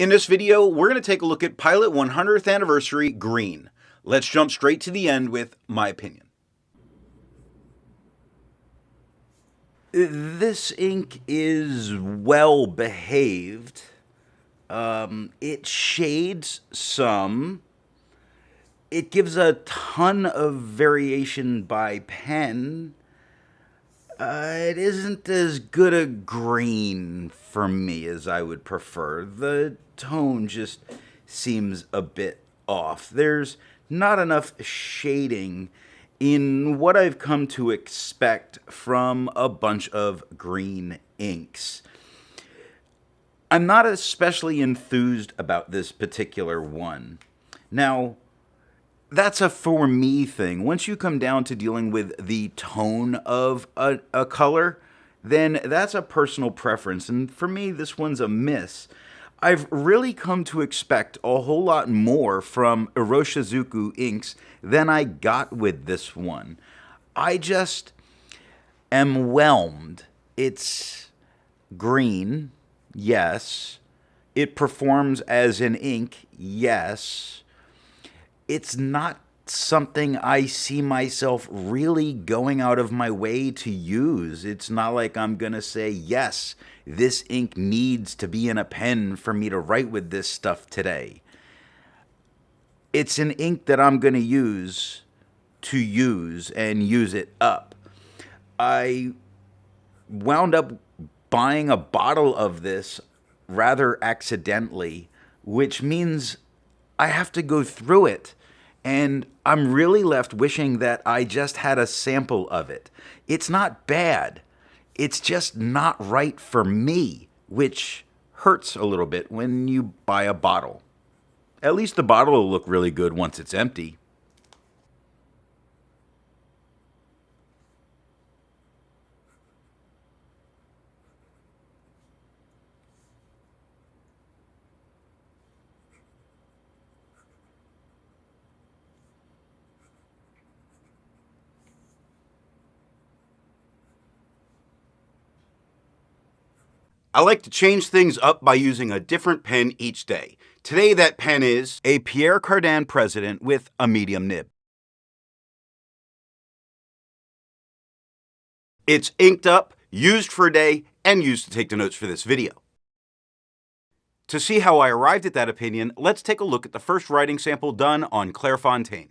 In this video, we're going to take a look at Pilot 100th Anniversary Green. Let's jump straight to the end with my opinion. This ink is well behaved. It shades some. It gives a ton of variation by pen. It isn't as good a green for me as I would prefer. The tone just seems a bit off. There's not enough shading in what I've come to expect from a bunch of green inks. I'm not especially enthused about this particular one. Now, that's a for me thing. Once you come down to dealing with the tone of a color, then that's a personal preference. And for me, this one's a miss. I've really come to expect a whole lot more from Iroshizuku inks than I got with this one. I just am whelmed. It's green, yes. It performs as an ink, yes. It's not something I see myself really going out of my way to use. It's not like I'm going to say, yes, this ink needs to be in a pen for me to write with this stuff today. It's an ink that I'm going to use and use it up. I wound up buying a bottle of this rather accidentally, which means I have to go through it. And I'm really left wishing that I just had a sample of it. It's not bad. It's just not right for me, which hurts a little bit when you buy a bottle. At least the bottle will look really good once it's empty. I like to change things up by using a different pen each day. Today that pen is a Pierre Cardin President with a medium nib. It's inked up, used for a day, and used to take the notes for this video. To see how I arrived at that opinion, let's take a look at the first writing sample done on Clairfontaine.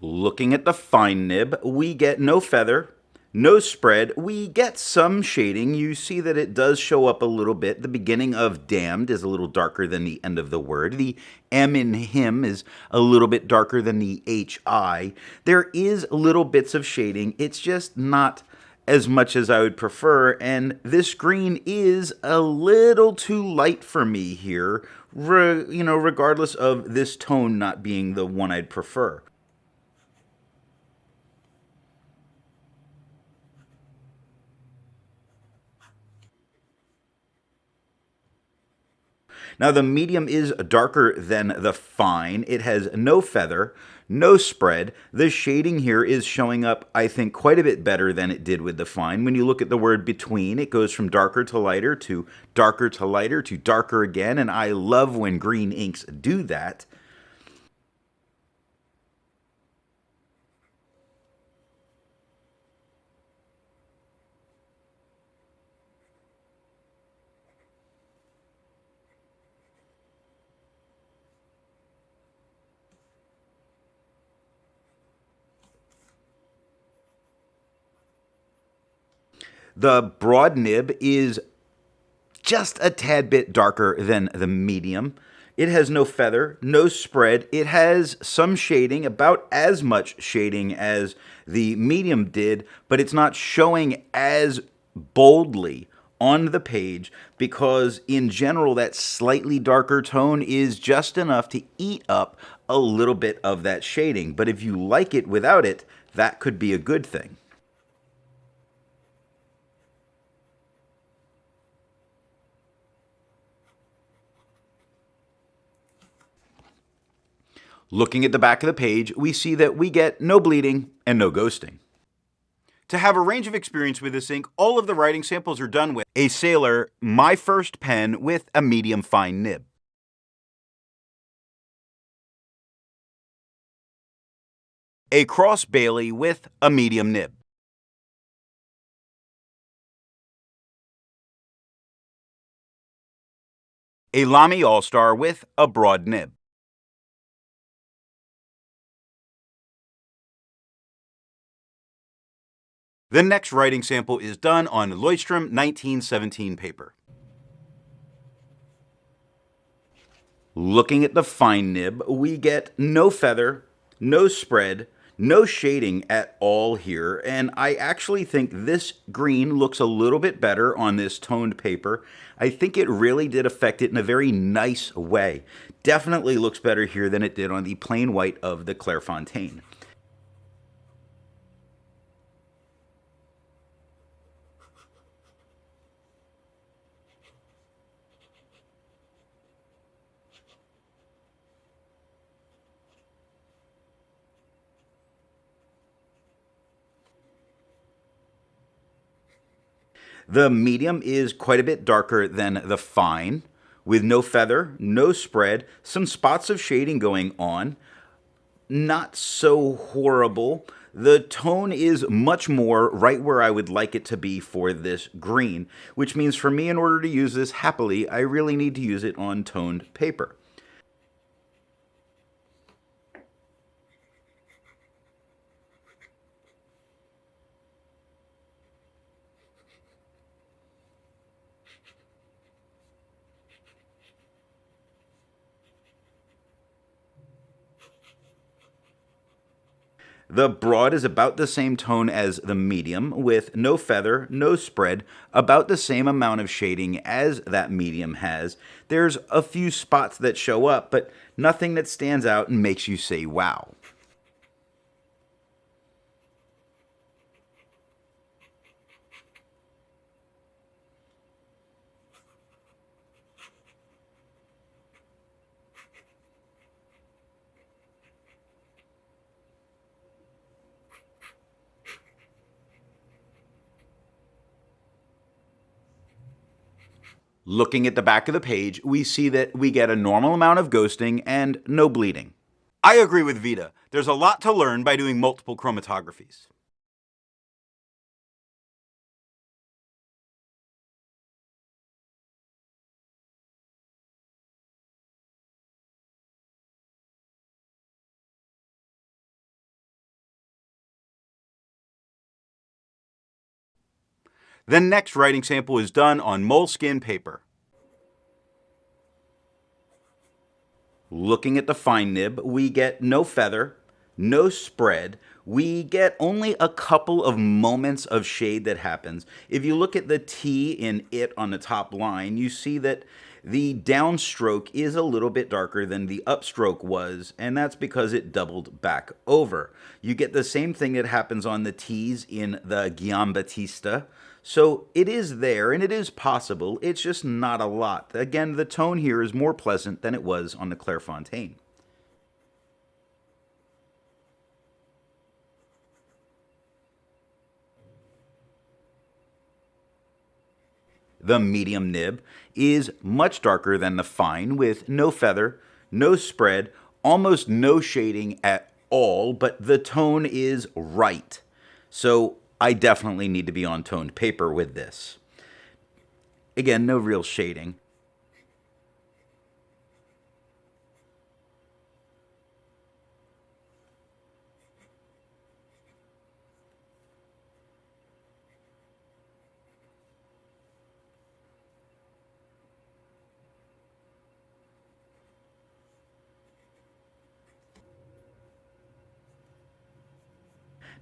Looking at the fine nib, we get no feather. No spread. We get some shading. You see that it does show up a little bit. The beginning of damned is a little darker than the end of the word. The M in him is a little bit darker than the HI. There is little bits of shading. It's just not as much as I would prefer, and this green is a little too light for me here, regardless of this tone not being the one I'd prefer. Now the medium is darker than the fine. It has no feather, no spread. The shading here is showing up, I think, quite a bit better than it did with the fine. When you look at the word between, it goes from darker to lighter to darker to lighter to darker again, and I love when green inks do that. The broad nib is just a tad bit darker than the medium. It has no feather, no spread. It has some shading, about as much shading as the medium did, but it's not showing as boldly on the page because in general that slightly darker tone is just enough to eat up a little bit of that shading. But if you like it without it, that could be a good thing. Looking at the back of the page, we see that we get no bleeding and no ghosting. To have a range of experience with this ink, all of the writing samples are done with a Sailor My First pen with a medium fine nib, a Cross Bailey with a medium nib, a Lamy All-Star with a broad nib, The next writing sample is done on Leuchtterm 1917 paper. Looking at the fine nib, we get no feather, no spread, no shading at all here, and I actually think this green looks a little bit better on this toned paper. I think it really did affect it in a very nice way. Definitely looks better here than it did on the plain white of the Clairfontaine. The medium is quite a bit darker than the fine, with no feather, no spread, some spots of shading going on. Not so horrible. The tone is much more right where I would like it to be for this green, which means for me, in order to use this happily, I really need to use it on toned paper. The broad is about the same tone as the medium, with no feather, no spread, about the same amount of shading as that medium has. There's a few spots that show up, but nothing that stands out and makes you say, wow. Looking at the back of the page, we see that we get a normal amount of ghosting and no bleeding. I agree with Vita. There's a lot to learn by doing multiple chromatographies. The next writing sample is done on Moleskine paper. Looking at the fine nib, we get no feather, no spread. We get only a couple of moments of shade that happens. If you look at the T in it on the top line, you see that the downstroke is a little bit darker than the upstroke was, and that's because it doubled back over. You get the same thing that happens on the T's in the Giambattista. So it is there, and it is possible. It's just not a lot. Again, the tone here is more pleasant than it was on the Clairefontaine. The medium nib is much darker than the fine, with no feather, no spread, almost no shading at all, but the tone is right. So I definitely need to be on toned paper with this. Again, no real shading.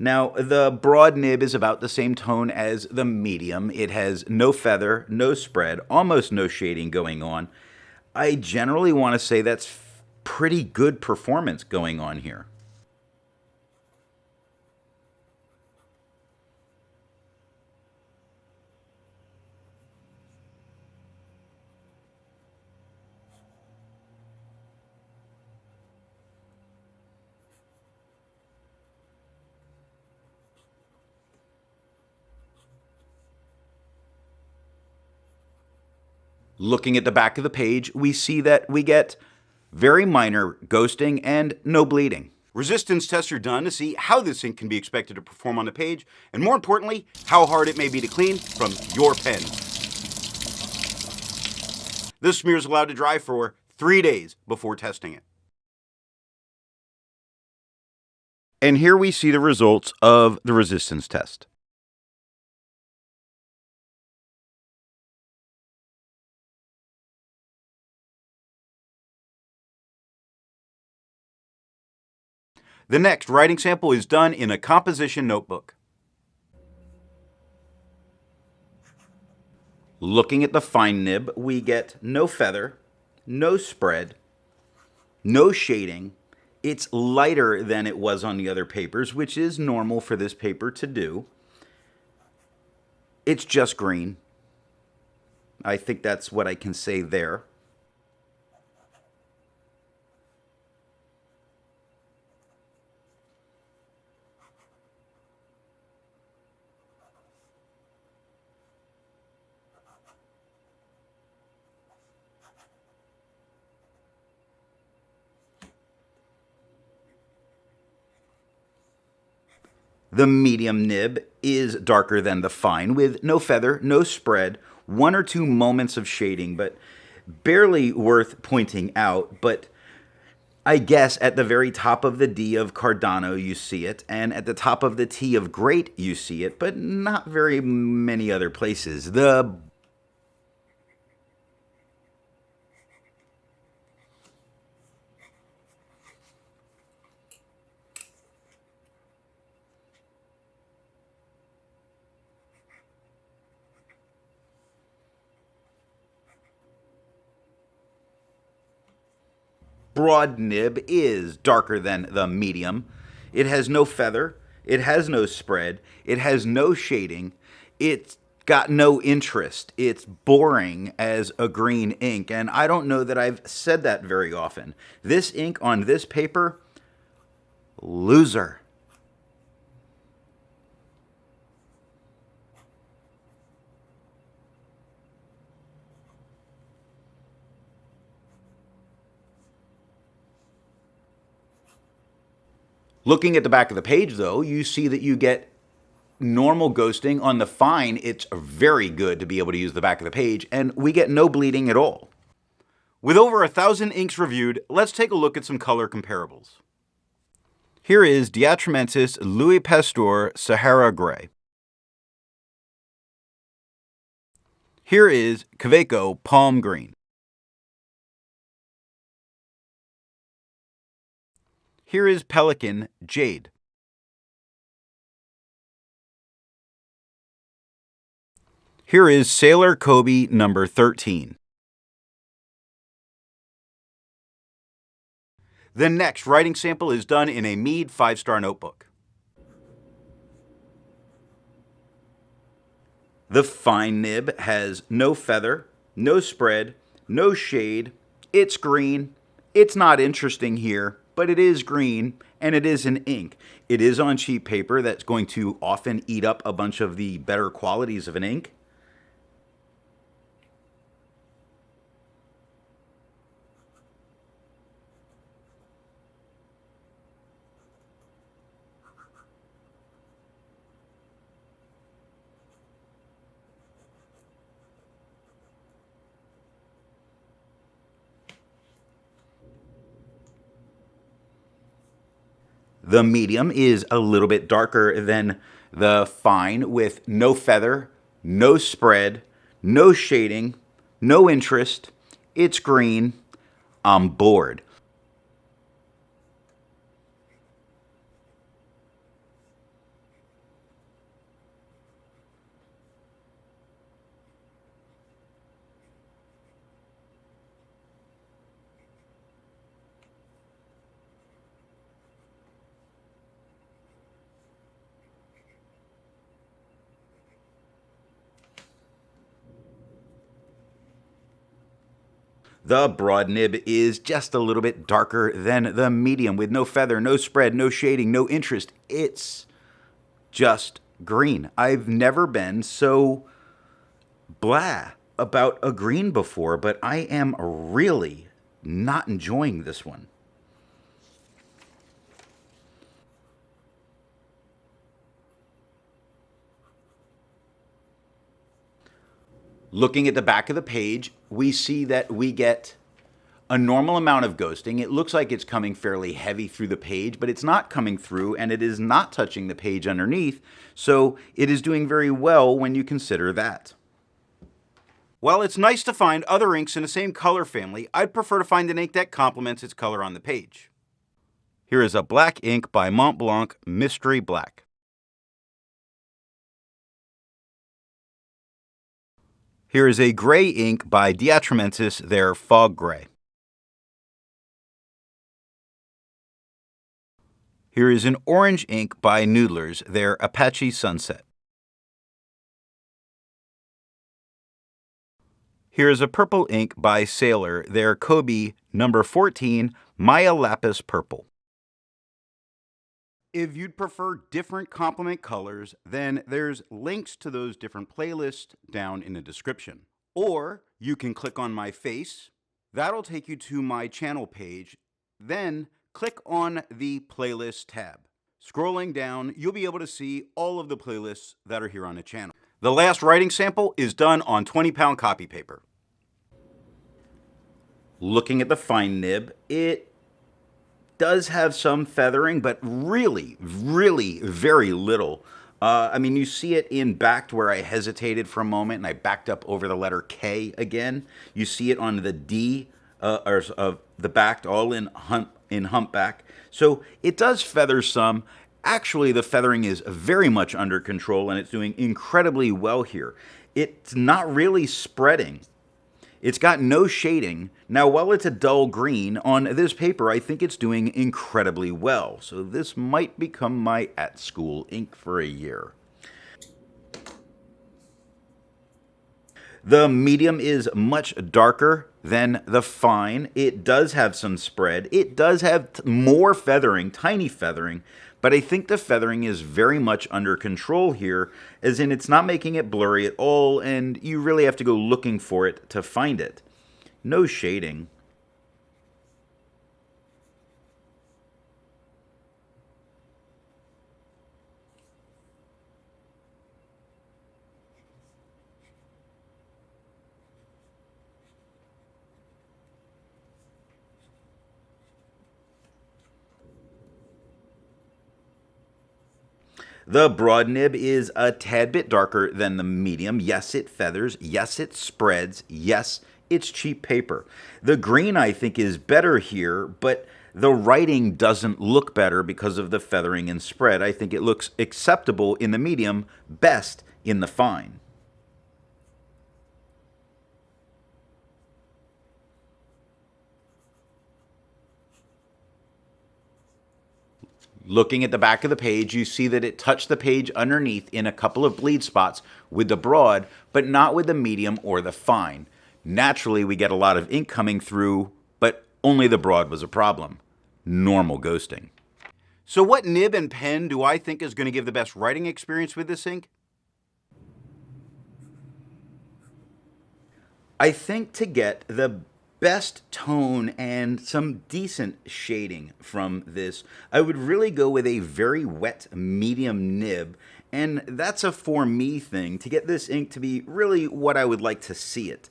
Now, the broad nib is about the same tone as the medium. It has no feather, no spread, almost no shading going on. I generally want to say that's pretty good performance going on here. Looking at the back of the page, we see that we get very minor ghosting and no bleeding. Resistance tests are done to see how this ink can be expected to perform on the page, and more importantly, how hard it may be to clean from your pen. This smear is allowed to dry for 3 days before testing it. And here we see the results of the resistance test. The next writing sample is done in a composition notebook. Looking at the fine nib, we get no feather, no spread, no shading. It's lighter than it was on the other papers, which is normal for this paper to do. It's just green. I think that's what I can say there. The medium nib is darker than the fine, with no feather, no spread, 1 or 2 moments of shading, but barely worth pointing out. But I guess at the very top of the D of Cardano you see it, and at the top of the T of Great you see it, but not very many other places. Broad nib is darker than the medium. It has no feather, it has no spread, it has no shading, it's got no interest. It's boring as a green ink, and I don't know that I've said that very often. This ink on this paper, loser. Looking at the back of the page, though, you see that you get normal ghosting. On the fine, it's very good to be able to use the back of the page, and we get no bleeding at all. With over 1,000 inks reviewed, let's take a look at some color comparables. Here is Diatramentis Louis Pasteur Sahara Gray. Here is Kaweco Palm Green. Here is Pelican Jade. Here is Sailor Kobe number 13. The next writing sample is done in a Mead 5-star notebook. The fine nib has no feather, no spread, no shade. It's green. It's not interesting here, but it is green, and it is an ink. It is on cheap paper that's going to often eat up a bunch of the better qualities of an ink. The medium is a little bit darker than the fine, with no feather, no spread, no shading, no interest. It's green. I'm bored. The broad nib is just a little bit darker than the medium, with no feather, no spread, no shading, no interest. It's just green. I've never been so blah about a green before, but I am really not enjoying this one. Looking at the back of the page, we see that we get a normal amount of ghosting. It looks like it's coming fairly heavy through the page, but it's not coming through, and it is not touching the page underneath, so it is doing very well when you consider that. While it's nice to find other inks in the same color family, I'd prefer to find an ink that complements its color on the page. Here is a black ink by Montblanc Mystery Black. Here is a gray ink by Diatramentis, their Fog Gray. Here is an orange ink by Noodlers, their Apache Sunset. Here is a purple ink by Sailor, their Kobe number 14 Maya Lapis Purple. If you'd prefer different complement colors, then there's links to those different playlists down in the description. Or you can click on my face. That'll take you to my channel page. Then click on the playlist tab. Scrolling down, you'll be able to see all of the playlists that are here on the channel. The last writing sample is done on 20-pound copy paper. Looking at the fine nib, it does have some feathering, but really very little. I mean, you see it in backed where I hesitated for a moment and I backed up over the letter K again. You see it on the D of the backed, all in humpback. So it does feather some. Actually, the feathering is very much under control and it's doing incredibly well here. It's not really spreading. It's got no shading. Now, while it's a dull green, on this paper, I think it's doing incredibly well. So this might become my at-school ink for a year. The medium is much darker than the fine. It does have some spread. It does have more feathering, tiny feathering, but I think the feathering is very much under control here, as in it's not making it blurry at all, and you really have to go looking for it to find it. No shading. The broad nib is a tad bit darker than the medium. Yes, it feathers. Yes, it spreads. Yes, it's cheap paper. The green, I think, is better here, but the writing doesn't look better because of the feathering and spread. I think it looks acceptable in the medium, best in the fine. Looking at the back of the page, you see that it touched the page underneath in a couple of bleed spots with the broad, but not with the medium or the fine. Naturally, we get a lot of ink coming through, but only the broad was a problem. Normal ghosting. So what nib and pen do I think is going to give the best writing experience with this ink? I think to get the best tone and some decent shading from this, I would really go with a very wet medium nib, and that's a for me thing, to get this ink to be really what I would like to see it.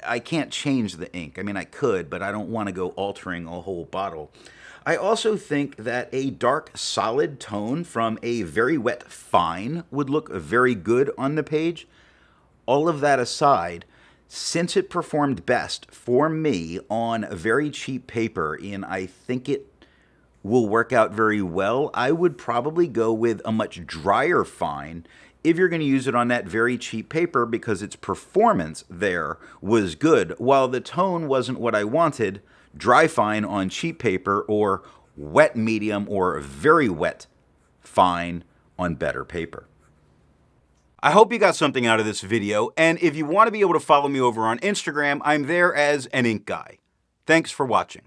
I can't change the ink. I mean, I could, but I don't want to go altering a whole bottle. I also think that a dark solid tone from a very wet fine would look very good on the page. All of that aside, since it performed best for me on very cheap paper, and I think it will work out very well, I would probably go with a much drier fine if you're going to use it on that very cheap paper, because its performance there was good. While the tone wasn't what I wanted, dry fine on cheap paper or wet medium or very wet fine on better paper. I hope you got something out of this video, and if you want to be able to follow me over on Instagram, I'm there as an ink guy. Thanks for watching.